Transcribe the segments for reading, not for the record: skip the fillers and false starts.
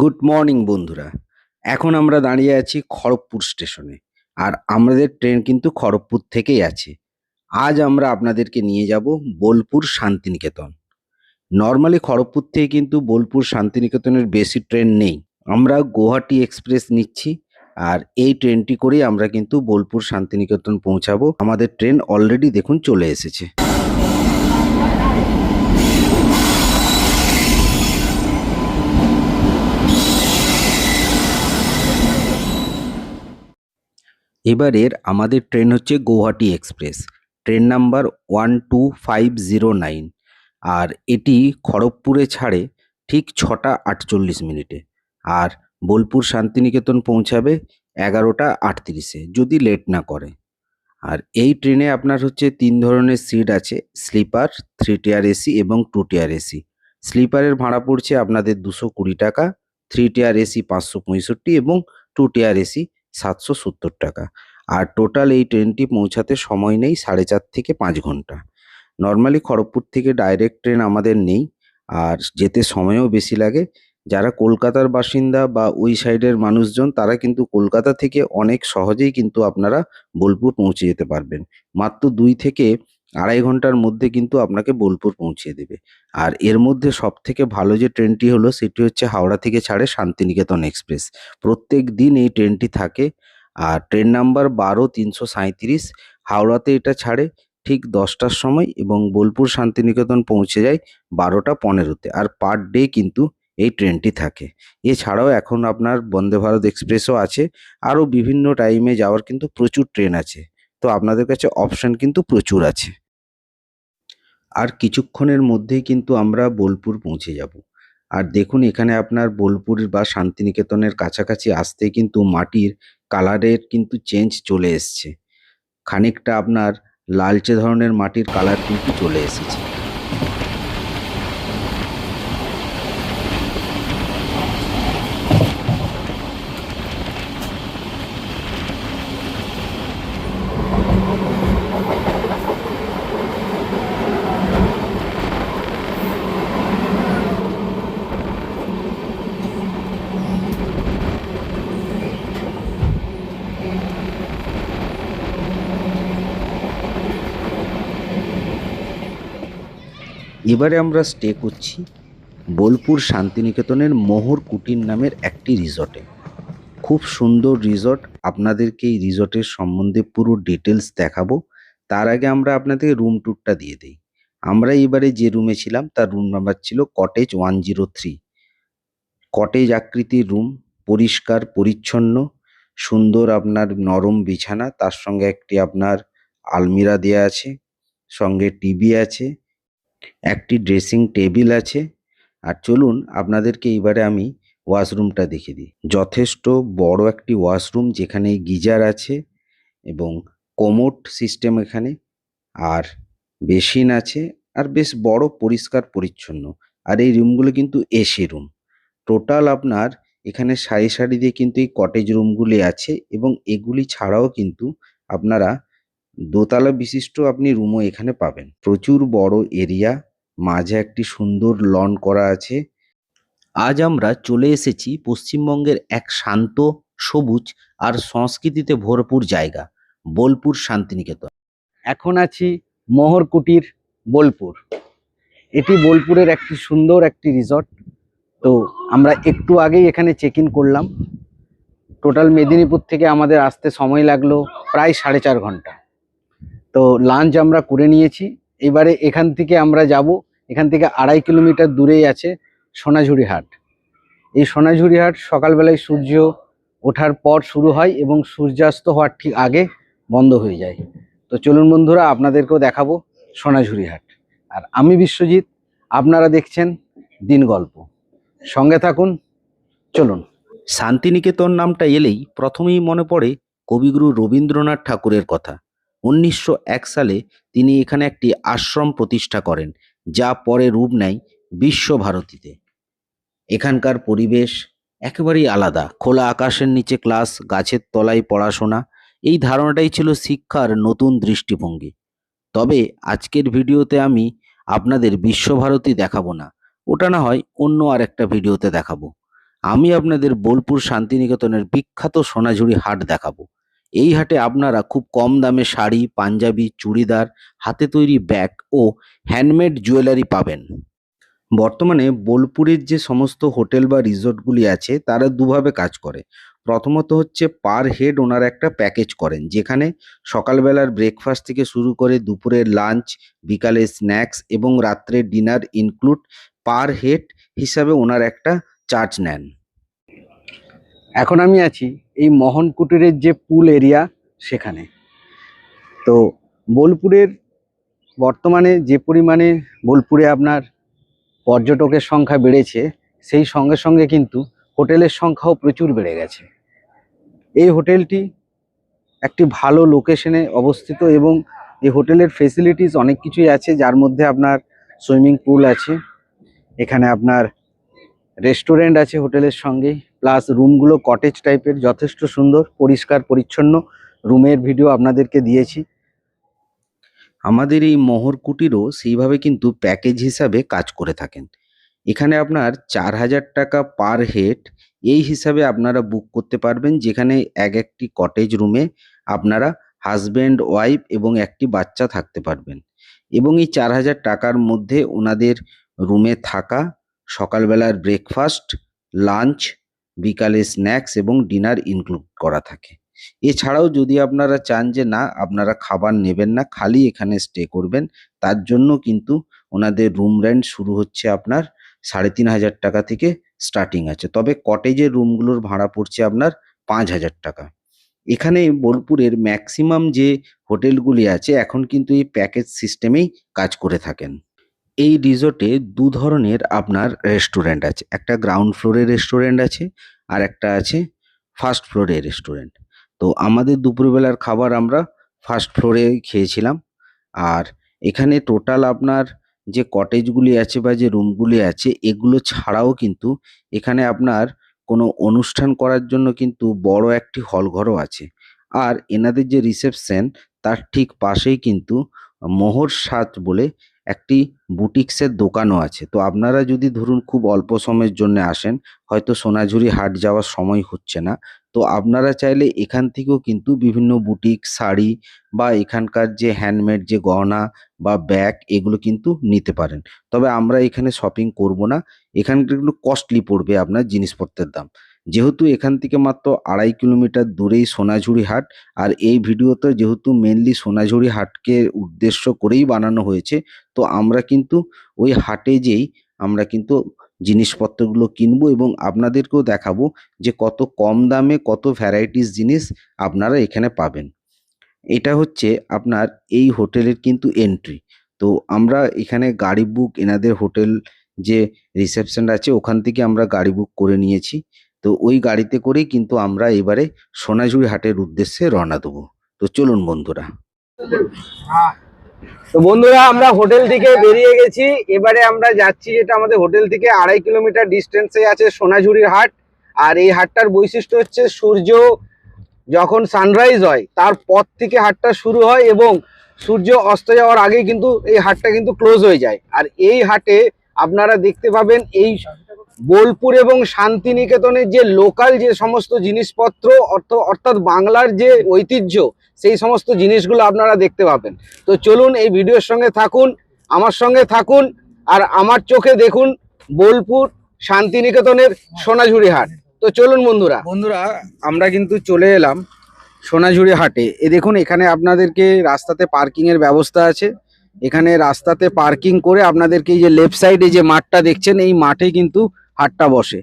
Good morning বন্ধুরা। এখন আমরা দাঁড়িয়ে আছি খড়গপুর স্টেশনে। আর আমাদের ট্রেন কিন্তু খড়গপুর থেকেই আছে। আজ আমরা আপনাদেরকে নিয়ে যাব বোলপুর শান্তিনিকেতন। নর্মালি খড়গপুর থেকে কিন্তু বোলপুর শান্তিনিকেতনের বেশি ট্রেন নেই। আমরা গুয়াহাটি এক্সপ্রেস নিচ্ছি। আর এই ট্রেনটি করেই আমরা কিন্তু বোলপুর শান্তিনিকেতন পৌঁছাবো। আমাদের ট্রেন অলরেডি দেখুন চলে এসেছে। এবারের আমাদের ট্রেন হচ্ছে গৌহাটি এক্সপ্রেস। Train number 12509। আর এটি খড়গপুরে ছাড়ে ঠিক 6টা 48 মিনিটে। আর বোলপুর শান্তিনিকেতন পৌঁছাবে 11টা 38-এ, যদি লেট না করে। আর এই ট্রেনে আপনার হচ্ছে 3 ধরনের সিট আছে: স্লিপার, 3 টিয়ার এসি এবং 2 টিয়ার এসি। স্লিপারের ভাড়া পড়ছে আপনাদের 220 টাকা, 3 টিয়ার এসি 565 এবং 2 টিয়ার এসি 770 টাকা। আর টোটাল এই ট্রেনটি পৌঁছাতে সময় নেই 4.5 থেকে 5 ঘন্টা। নর্মালি খড়গপুর থেকে ডাইরেক্ট ট্রেন আমাদের নেই, আর যেতে সময়ও বেশি লাগে। যারা কলকাতার বাসিন্দা বা ওই সাইডের মানুষজন, তারা কিন্তু কলকাতা থেকে অনেক সহজেই কিন্তু আপনারা বোলপুর পৌঁছে যেতে পারবেন। মাত্র 2 থেকে আড়াই ঘন্টার মধ্যে কিন্তু আপনাকে বোলপুর পৌঁছিয়ে দেবে। আর এর মধ্যে সবথেকে ভালো যে ট্রেনটি হলো সেটি হচ্ছে হাওড়া থেকে ছাড়ে শান্তিনিকেতন এক্সপ্রেস। প্রত্যেক দিন এই ট্রেনটি থাকে। আর ট্রেন নাম্বার 12337। হাওড়াতে এটা ছাড়ে ঠিক 10টার সময় এবং বোলপুর শান্তিনিকেতন পৌঁছে যায় 12টা 15-তে। আর পার ডে কিন্তু এই ট্রেনটি থাকে। এছাড়াও এখন আপনার বন্দে ভারত এক্সপ্রেসও আছে। আরও বিভিন্ন টাইমে যাওয়ার কিন্তু প্রচুর ট্রেন আছে। তো আপনাদের কাছে অপশন কিন্তু প্রচুর আছে। আর কিছুক্ষণের মধ্যেই কিন্তু আমরা বোলপুর পৌঁছে যাব। আর দেখুন, এখানে আপনার বোলপুর বা শান্তিনিকেতনের কাছাকাছি আসতে কিন্তু মাটির কালারের কিন্তু চেঞ্জ চলে এসছে। খানিকটা আপনার লালচে ধরনের মাটির কালার কিন্তু চলে এসেছে। এবারে আমরা স্টে করছি বোলপুর শান্তিনিকেতনের মোহর কুটির নামের একটি রিসর্টে। খুব সুন্দর রিসর্ট। আপনাদেরকে এই রিসর্টের সম্বন্ধে পুরো ডিটেলস দেখাবো। তার আগে আমরা আপনাদের রুম ট্যুরটা দিয়ে দিই। আমরা এবারে যে রুমে ছিলাম তার রুম নাম্বার ছিল কটেজ 103। কটেজ আকৃতির রুম, পরিষ্কার পরিচ্ছন্ন, সুন্দর আপনার নরম বিছানা, তার সঙ্গে একটি আপনার আলমিরা দেয়া আছে, সঙ্গে টিভি আছে, একটি ড্রেসিং টেবিল আছে। আর চলুন আপনাদেরকে এবারে আমি ওয়াশরুমটা দেখিয়ে দিই। যথেষ্ট বড় একটি ওয়াশরুম, যেখানে গিজার আছে এবং কোমোড সিস্টেম এখানে, আর বেসিন আছে, আর বেশ বড়, পরিষ্কার পরিচ্ছন্ন। আর এই রুমগুলো কিন্তু এসি রুম। টোটাল আপনার এখানে সারি সারি দিয়ে কিন্তু এই কটেজ রুমগুলি আছে, এবং এগুলি ছাড়াও কিন্তু আপনারা দোতলা বিশিষ্ট আপনি রুমও এখানে পাবেন। প্রচুর বড় এরিয়া, মাঝে একটি সুন্দর লন করা আছে। আজ আমরা চলে এসেছি পশ্চিমবঙ্গের এক শান্ত, সবুজ আর সংস্কৃতিতে ভরপুর জায়গা, বোলপুর শান্তিনিকেতন। এখন আছি মোহর কুটির, বোলপুর। এটি বোলপুরের একটি সুন্দর একটি রিসর্ট। তো আমরা একটু আগেই এখানে চেক ইন করলাম। টোটাল মেদিনীপুর থেকে আমাদের আসতে সময় লাগলো প্রায় 4.5 ঘন্টা। তো লাঞ্চ আমরা করে নিয়েছি। এবারে এখান থেকে আমরা যাব, এখান থেকে 2.5 কিলোমিটার দূরেই আছে সোনাঝুরি হাট। এই সোনাঝুরি হাট সকালবেলায় সূর্য ওঠার পর শুরু হয় এবং সূর্যাস্ত হওয়ার ঠিক আগে বন্ধ হয়ে যায়। তো চলুন বন্ধুরা, আপনাদেরকেও দেখাবো সোনাঝুরি হাট। আর আমি বিশ্বজিৎ, আপনারা দেখছেন দিন গল্প। সঙ্গে থাকুন, চলুন। শান্তিনিকেতন নামটা এলেই প্রথমেই মনে পড়ে কবিগুরু রবীন্দ্রনাথ ঠাকুরের কথা। 1901 সালে তিনি এখানে একটি আশ্রম প্রতিষ্ঠা করেন, যা পরে রূপ নেয় বিশ্বভারতীতে। এখানকার পরিবেশ একেবারেই আলাদা। খোলা আকাশের নিচে ক্লাস, গাছের তলায় পড়াশোনা, এই ধারণাটাই ছিল শিক্ষার নতুন দৃষ্টিভঙ্গি। তবে আজকের ভিডিওতে আমি আপনাদের বিশ্বভারতী দেখাবো না, ওটা না হয় অন্য আর একটা ভিডিওতে দেখাবো। আমি আপনাদের বোলপুর শান্তিনিকেতনের বিখ্যাত সোনাঝুরি হাট দেখাবো। এই হাটে আপনারা খুব কম দামে শাড়ি, পাঞ্জাবি, চুড়িদার, হাতে তৈরি ব্যাগ ও হ্যান্ডমেড জুয়েলারি পাবেন। বর্তমানে বোলপুরের যে সমস্ত হোটেল বা রিসোর্টগুলি আছে তারা দুভাবে কাজ করে। প্রথমত হচ্ছে পার হেড ওনারা একটা প্যাকেজ করেন, যেখানে সকালবেলার ব্রেকফাস্ট থেকে শুরু করে দুপুরের লাঞ্চ, বিকালের স্ন্যাক্স এবং রাত্রের ডিনার ইনক্লুড পার হেড হিসাবে ওনারা একটা চার্জ নেন। এখন আমি আছি এই মোহন কুটিরের যে পুল এরিয়া সেখানে। তো বোলপুরের বর্তমানে যে পরিমাণে বোলপুরে আপনার পর্যটকের সংখ্যা বেড়েছে, সেই সঙ্গে সঙ্গে কিন্তু হোটেলের সংখ্যাও প্রচুর বেড়ে গেছে। এই হোটেলটি একটি ভালো লোকেশনে অবস্থিত এবং এই হোটেলের ফেসিলিটিস অনেক কিছুই আছে, যার মধ্যে আপনার সুইমিং পুল আছে, এখানে আপনার রেস্টুরেন্ট আছে হোটেলের সঙ্গে, প্লাস রুমগুলো কটেজ টাইপের, যথেষ্ট সুন্দর পরিষ্কার পরিচ্ছন্ন রুমের ভিডিও আপনাদেরকে দিয়েছি। আমাদের এই মোহর কুটিরও সেইভাবে কিন্তু প্যাকেজ হিসাবে কাজ করে থাকেন। এখানে আপনার 4,000 টাকা পার হেড এই হিসাবে আপনারা বুক করতে পারবেন, যেখানে একটি কটেজ রুমে আপনারা হাজব্যান্ড, ওয়াইফ এবং একটি বাচ্চা থাকতে পারবেন। এবং এই 4,000 টাকার মধ্যে ওনাদের রুমে থাকা, সকালবেলার ব্রেকফাস্ট, লাঞ্চ, বিকালে স্ন্যাক্স এবং ডিনার ইনক্লুড করা থাকে। এছাড়াও যদি আপনারা চান যে না আপনারা খাবার নেবেন না, খালি এখানে স্টে করবেন, তার জন্য কিন্তু ওনাদের রুম রেন্ট শুরু হচ্ছে আপনার 3,500 টাকা থেকে স্টার্টিং আছে। তবে কটেজের রুমগুলোর ভাড়া পড়ছে আপনার 5,000 টাকা। এখানে বোলপুরের ম্যাক্সিমাম যে হোটেলগুলি আছে এখন কিন্তু এই প্যাকেজ সিস্টেমেই কাজ করে থাকেন। এই রিসোর্টে দু ধরনের আপনার রেস্টুরেন্ট আছে, একটা গ্রাউন্ড ফ্লোরের রেস্টুরেন্ট আছে আর একটা আছে ফার্স্ট ফ্লোরের রেস্টুরেন্ট। তো আমাদের দুপুরবেলার খাবার আমরা ফার্স্ট ফ্লোরে খেয়েছিলাম। আর এখানে টোটাল আপনার যে কটেজগুলি আছে বা যে রুমগুলি আছে এগুলো ছাড়াও কিন্তু এখানে আপনার কোনো অনুষ্ঠান করার জন্য কিন্তু বড় একটি হল ঘরও আছে। আর এনাদের যে রিসেপশন তার ঠিক পাশেই কিন্তু মোহর সাজ বলে একটি বুটিক্সের দোকানও আছে। তো আপনারা যদি ধরুন খুব অল্প সময়ের জন্য আসেন, হয়তো সোনাঝুরি হাট যাওয়ার সময় হচ্ছে না, তো আপনারা চাইলে এখান থেকেও কিন্তু বিভিন্ন বুটিক, শাড়ি বা এখানকার যে হ্যান্ডমেড যে গহনা বা ব্যাগ এগুলো কিন্তু নিতে পারেন। তবে আমরা এখানে শপিং করব না, এখানকার একটু কস্টলি পড়বে আপনার জিনিসপত্রের দাম। যেহেতু এখান থেকে মাত্র 2.5 কিলোমিটার দূরেই সোনাঝুরি হাট, আর এই ভিডিওতে যেহেতু মেনলি সোনাঝুরি হাটকে উদ্দেশ্য করেই বানানো হয়েছে, তো আমরা কিন্তু ওই হাটে যেই আমরা কিন্তু জিনিসপত্রগুলো কিনবো এবং আপনাদেরকেও দেখাবো যে কত কম দামে কত ভ্যারাইটিস জিনিস আপনারা এখানে পাবেন। এটা হচ্ছে আপনার এই হোটেলের কিন্তু এন্ট্রি। তো আমরা এখানে গাড়ি বুক, এনাদের হোটেল যে রিসেপশন আছে ওখান থেকে আমরা গাড়ি বুক করে নিয়েছি। তো ওই গাড়িতে করেই কিন্তু আমরা এবারে সোনাঝুরি হাটের উদ্দেশ্যে রওনা দেবো। তো চলুন বন্ধুরা। তো বন্ধুরা আমরা হোটেল থেকে বেরিয়ে গেছি, এবারে আমরা যাচ্ছি যেটা আমাদের হোটেল থেকে 2.5 কিলোমিটার ডিস্টেন্সে আছে সোনাঝুরির হাট। আর এই হাটটার বৈশিষ্ট্য হচ্ছে সূর্য যখন সানরাইজ হয় তার পর থেকে হাটটা শুরু হয় এবং সূর্য অস্ত যাওয়ার আগেই কিন্তু এই হাটটা কিন্তু ক্লোজ হয়ে যায়। আর এই হাটে আপনারা দেখতে পাবেন এই বোলপুর এবং শান্তিনিকেতনের যে লোকাল যে সমস্ত জিনিসপত্র অর্থাৎ বাংলার যে ঐতিহ্য সেই সমস্ত জিনিসগুলো আপনারা দেখতে পাবেন। তো চলুন এই ভিডিওর সঙ্গে থাকুন, আমার সঙ্গে থাকুন আর আমার চোখে দেখুন বোলপুর শান্তিনিকেতনের সোনাঝুরি হাট। তো চলুন বন্ধুরা আমরা কিন্তু চলে এলাম সোনাঝুরি হাটে। এ দেখুন এখানে আপনাদেরকে রাস্তাতে পার্কিং এর ব্যবস্থা আছে। এখানে রাস্তাতে পার্কিং করে আপনাদেরকে এই যে লেফট সাইডে যে মাঠটা দেখছেন এই মাঠে কিন্তু হাটটা বসে।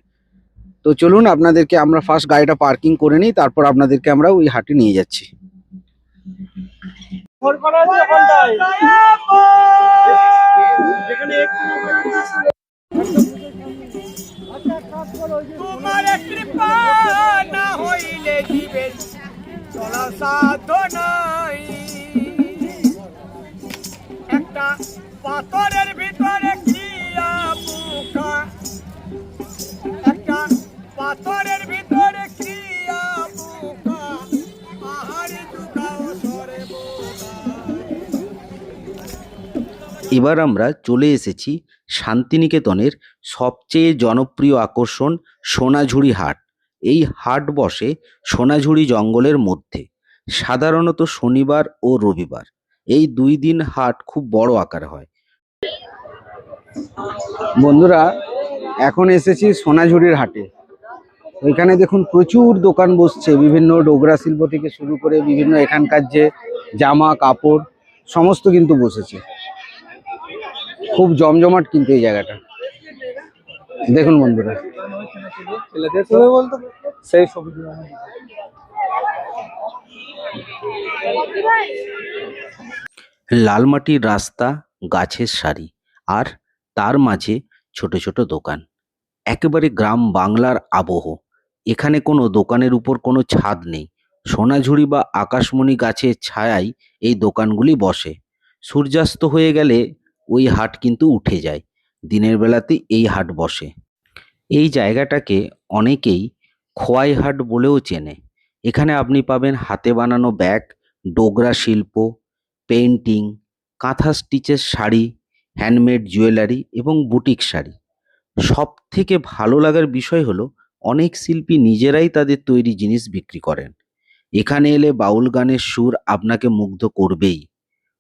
তো চলুন আপনাদেরকে আমরা ফার্স্ট গাড়িটা পার্কিং করে নিই, তারপর আপনাদেরকে আমরা ওই হাটে নিয়ে যাচ্ছি। তোমার কৃপা না হইলে জীবের চলা সাধ্য নাই। একটা পাথরের ভিতরে ক্রিয়া পোকা, একটা পাথরের ভিতরে ক্রিয়া পোকা, আহারে দুঃখাও সরে বোকা। এবার আমরা চলে এসেছি শান্তিনিকেতনের সবচেয়ে জনপ্রিয় আকর্ষণ সোনাঝুরি হাট। এই হাট বসে সোনাঝুরি জঙ্গলের মধ্যে, সাধারণত শনিবার ও রবিবার। এই 2 দিন হাট খুব বড় আকারে হয়। বন্ধুরা, এখন এসেছি সোনাঝুরির হাটে। এখানে দেখুন প্রচুর দোকান বসছে, বিভিন্ন ডোগরা শিল্প থেকে শুরু করে বিভিন্ন এখানকার যে জামা কাপড় সমস্ত কিন্তু বসেছে। খুব জমজমাট কিন্তু এই জায়গাটা, দেখুন বন্ধুরা। সেই লাল মাটির রাস্তা, গাছের সারি, আর তার মাঝে ছোট ছোট দোকান। একেবারে গ্রাম বাংলার আবহ। এখানে কোনো দোকানের উপর কোনো ছাদ নেই। সোনাঝুরি বা আকাশমণি গাছের ছায়ায় এই দোকানগুলি বসে। সূর্যাস্ত হয়ে গেলে ওই হাট কিন্তু উঠে যায়। দিনের বেলাতে এই হাট বসে। এই জায়গাটাকে অনেকেই খোয়াই হাট বলেও চেনে। এখানে আপনি পাবেন হাতে বানানো ব্যাগ, ডোগরা শিল্প, পেইন্টিং, কাঁথা স্টিচের শাড়ি, হ্যান্ডমেড জুয়েলারি এবং বুটিক শাড়ি। সব থেকে ভালো লাগার বিষয় হলো অনেক শিল্পী নিজেরাই তাদের তৈরি জিনিস বিক্রি করেন। এখানে এলে বাউল গানের সুর আপনাকে মুগ্ধ করবেই।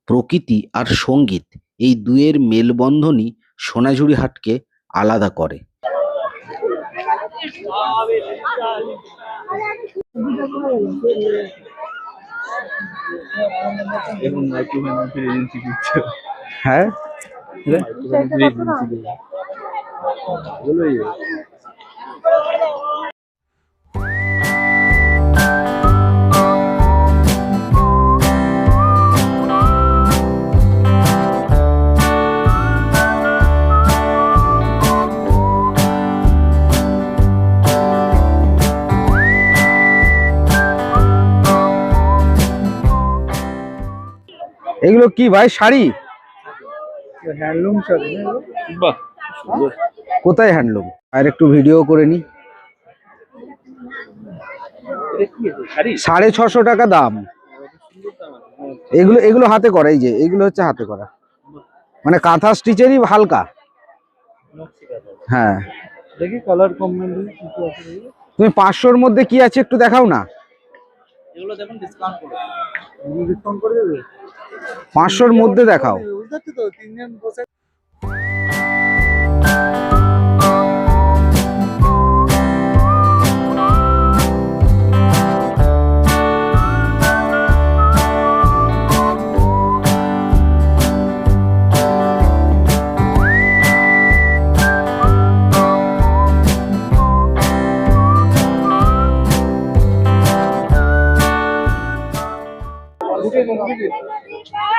প্রকৃতি আর সঙ্গীত, এই দুয়ের মেলবন্ধনই সোনাঝুরি হাটকে আলাদা করে। হ্যাঁ, এগুলো কি ভাই? শাড়ি? হ্যান্ডলুম শাড়ি। বাহ, কোথায় হ্যান্ডলুম? আর একটু ভিডিও করে নি। 650 টাকা দাম। এগুলো এগুলো হাতে করা, এই যে এগুলো হচ্ছে হাতে করা, মানে কাঁথা স্টিচেরই হালকা। হ্যাঁ, দেখি কালার কম্বিনেশন কি আছে। তুমি 500-র মধ্যে কি আছে একটু দেখাও না। এগুলো দেখুন ডিসকাউন্ট করে। ডিসকাউন্ট করে দেবে? 500-র মধ্যে দেখাও। বুঝতে তো, তিনজন বসে।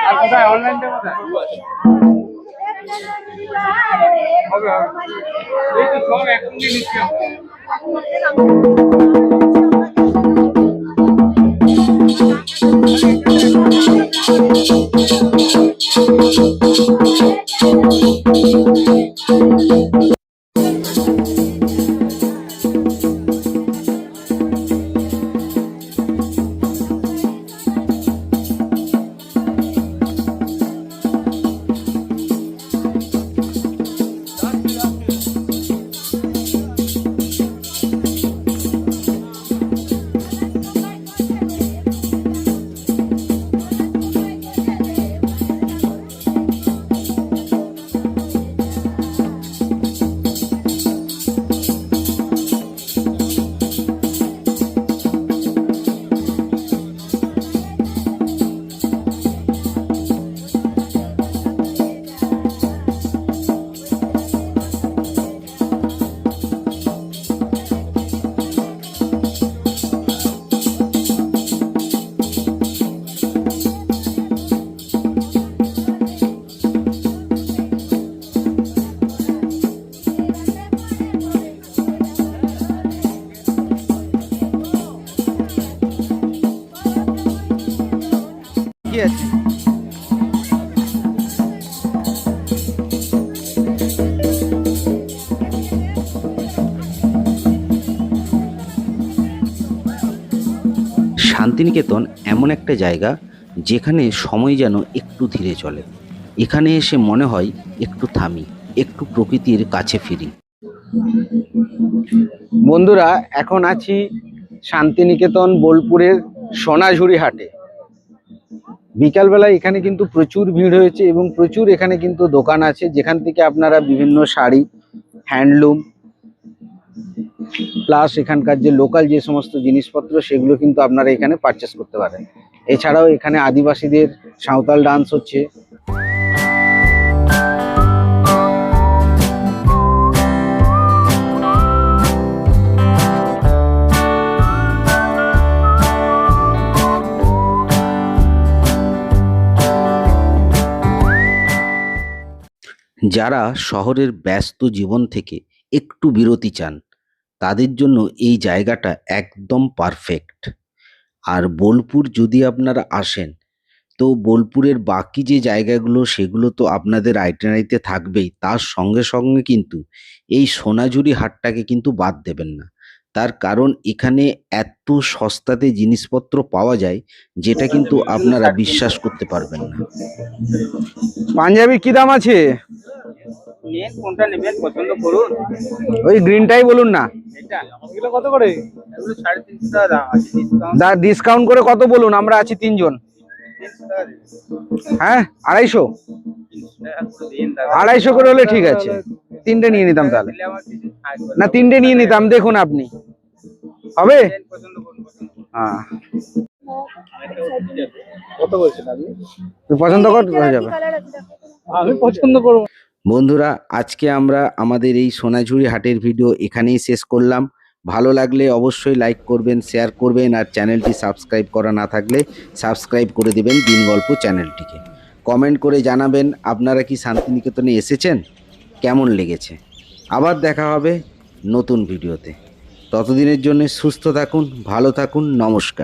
আর কোথায় অনলাইনটা কোথায় হবে? এই তো সব এখন নিচ্ছি কি আছে? শান্তিনিকেতন এমন একটা জায়গা যেখানে সময় যেন একটু ধীরে চলে। এখানে এসে মনে হয় একটু থামি, একটু প্রকৃতির কাছে ফিরি। বন্ধুরা, এখন আছি শান্তিনিকেতন বোলপুরের সোনাঝুরি হাটে। বিকালবেলায় এখানে কিন্তু প্রচুর ভিড় হয়েছে এবং প্রচুর এখানে কিন্তু দোকান আছে, যেখান থেকে আপনারা বিভিন্ন শাড়ি, হ্যান্ডলুম প্লাস এখানকার যে লোকাল যে সমস্ত জিনিসপত্র সেগুলো কিন্তু আপনারা এখানে পারচেস করতে পারেন। এছাড়াও এখানে আদিবাসীদের সাঁওতাল ডান্স হচ্ছে। যারা শহরের ব্যস্ত জীবন থেকে একটু বিরতি চান তাদের জন্য এই জায়গাটা একদম পারফেক্ট। আর বোলপুর যদি আপনারা আসেন তো বোলপুরের বাকি যে জায়গাগুলো সেগুলো তো আপনাদের আইটিনারিতে থাকবেই, তার সঙ্গে সঙ্গে কিন্তু এই সোনাঝুরি হাটটাকে কিন্তু বাদ দেবেন না। তার কারণ এখানে এত সস্তাতে জিনিসপত্র পাওয়া যায় যেটা কিন্তু আপনারা বিশ্বাস করতে পারবেন না। পাঞ্জাবি কি দাম আছে? কোনটা নেবেন পছন্দ করুন। ওই গ্রিনটাই বলুন না। এটা এগুলো কত করে? এগুলো 350 টাকা দাম আছে, ডিসকাউন্ট ডিসকাউন্ট করে কত বলুন? আমরা আছি 3 জন। 300 টাকা দিন। হ্যাঁ, 250 দিন দাদা। 250 করে হলে ঠিক আছে। 3টে নিয়ে নিতাম তাহলে। দিলে আমার কিছু থাকবে না, 3টে নিয়ে নিতাম। দেখুন আপনি, হবে? পছন্দ করুন, পছন্দ করুন। হ্যাঁ, কত বলছেন আপনি? তুই পছন্দ কর, হয়ে যাবে। আমি পছন্দ করব। বন্ধুরা, আজকে আমরা আমাদের এই সোনাঝুরি হাটের ভিডিও এখানেই শেষ করলাম। ভালো লাগলে অবশ্যই লাইক করবেন, শেয়ার করবেন, আর চ্যানেলটি সাবস্ক্রাইব করা না থাকলে সাবস্ক্রাইব করে দেবেন দিন গল্প চ্যানেলটিকে। কমেন্ট করে জানাবেন আপনারা কি শান্তিনিকেতনে এসেছেন, কেমন লেগেছে। আবার দেখা হবে নতুন ভিডিওতে। ততদিনের জন্য সুস্থ থাকুন, ভালো থাকুন, নমস্কার।